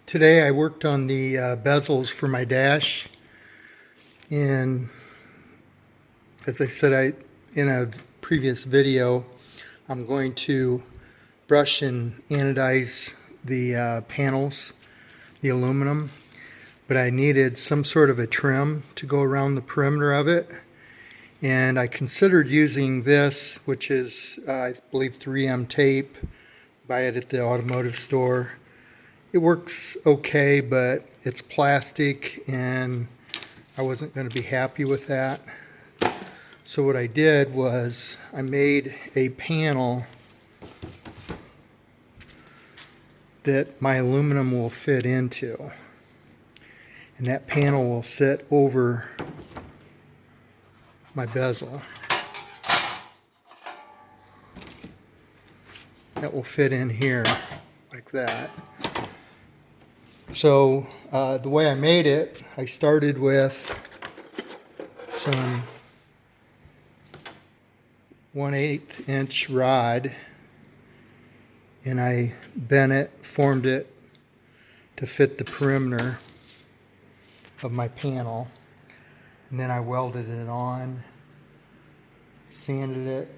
Today I worked on the bezels for my dash, and as I said in a previous video, I'm going to brush and anodize the panels, the aluminum, but I needed some sort of a trim to go around the perimeter of it, and I considered using this, which is I believe 3M tape. Buy it at the automotive store. It works okay, but it's plastic and I wasn't going to be happy with that. So what I did was I made a panel that my aluminum will fit into. And that panel will sit over my bezel. That will fit in here like that. So the way I made it, I started with some 1/8 inch rod, and I bent it, formed it to fit the perimeter of my panel, and then I welded it on, sanded it,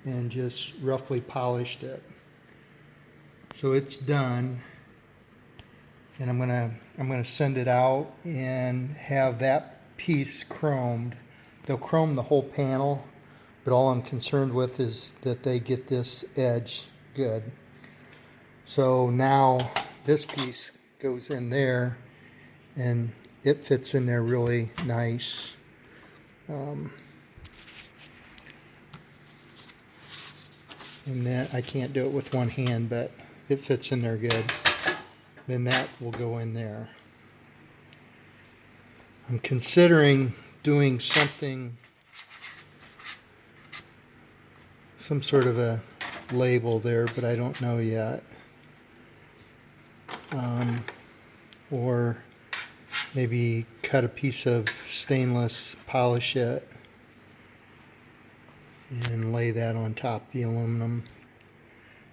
and just roughly polished it. So it's done. And I'm gonna send it out and have that piece chromed. They'll chrome the whole panel, but all I'm concerned with is that they get this edge good. So now this piece goes in there and it fits in there really nice. And then I can't do it with one hand, but it fits in there good. Then that will go in there. I'm considering doing some sort of a label there, but I don't know yet. Or maybe cut a piece of stainless, polish it, and lay that on top of the aluminum.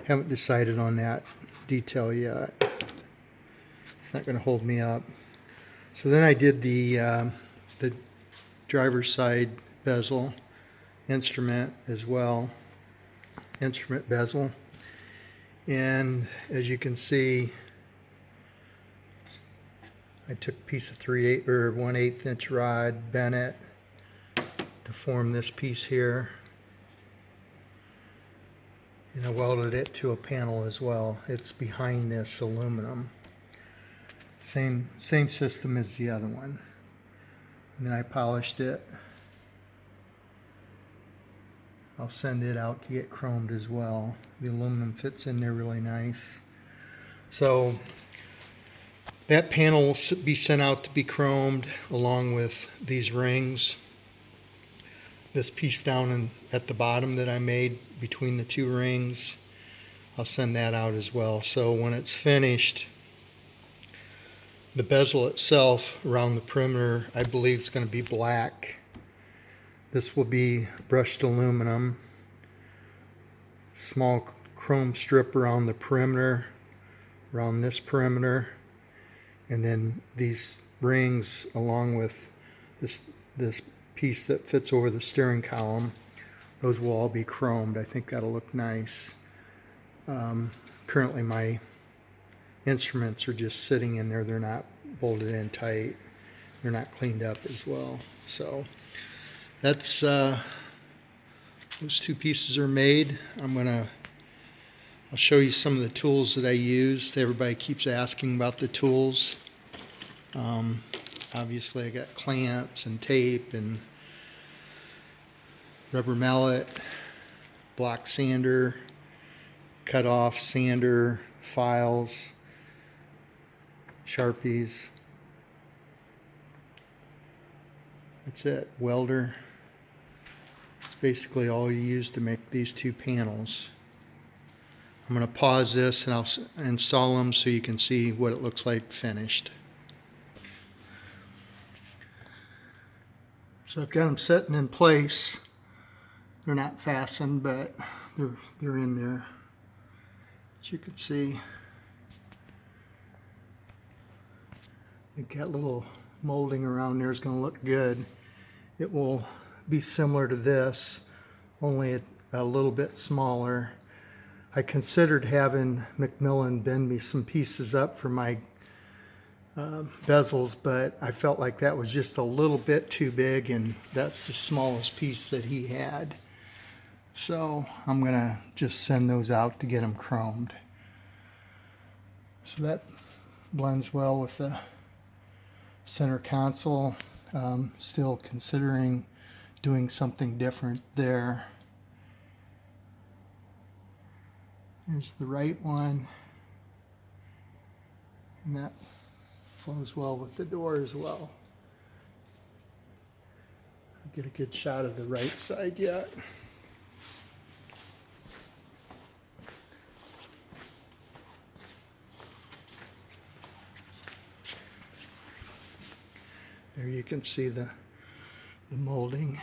Haven't decided on that detail yet. It's not going to hold me up. So then I did the driver's side bezel instrument as well, instrument bezel, and as you can see, I took a piece of 1/8 inch rod, bent it to form this piece here, and I welded it to a panel as well. It's behind this aluminum. Same system as the other one. And then I polished it. I'll send it out to get chromed as well. The aluminum fits in there really nice. So that panel will be sent out to be chromed along with these rings. This piece down at the bottom that I made between the two rings, I'll send that out as well. So when it's finished, the bezel itself around the perimeter, I believe, is going to be black. This will be brushed aluminum. Small chrome strip around the perimeter, around this perimeter, and then these rings along with this piece that fits over the steering column. Those will all be chromed. I think that'll look nice. Currently my instruments are just sitting in there. They're not bolted in tight. They're not cleaned up as well. So that's those two pieces are made. I'll show you some of the tools that I used. Everybody keeps asking about the tools. Obviously I got clamps and tape and rubber mallet, block sander, cut off sander, files, Sharpies. That's it. Welder. It's basically all you use to make these two panels. I'm going to pause this and I'll install them so you can see what it looks like finished. So I've got them sitting in place. They're not fastened, but they're in there, as you can see. think that little molding around there is going to look good. It will be similar to this, only a little bit smaller. I considered having Macmillan bend me some pieces up for my bezels, but I felt like that was just a little bit too big, and that's the smallest piece that he had. So I'm gonna just send those out to get them chromed. So that blends well with the center console. Still considering doing something different there. Here's the right one, and that flows well with the door as well. I'll get a good shot of the right side yet. There you can see the molding.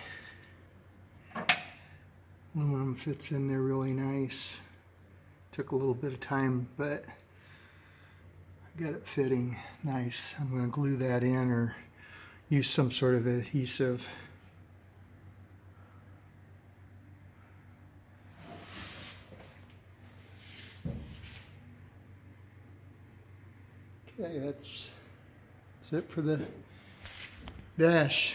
Aluminum fits in there really nice. Took a little bit of time, but I got it fitting nice. I'm going to glue that in or use some sort of adhesive. Okay, that's it for the dash.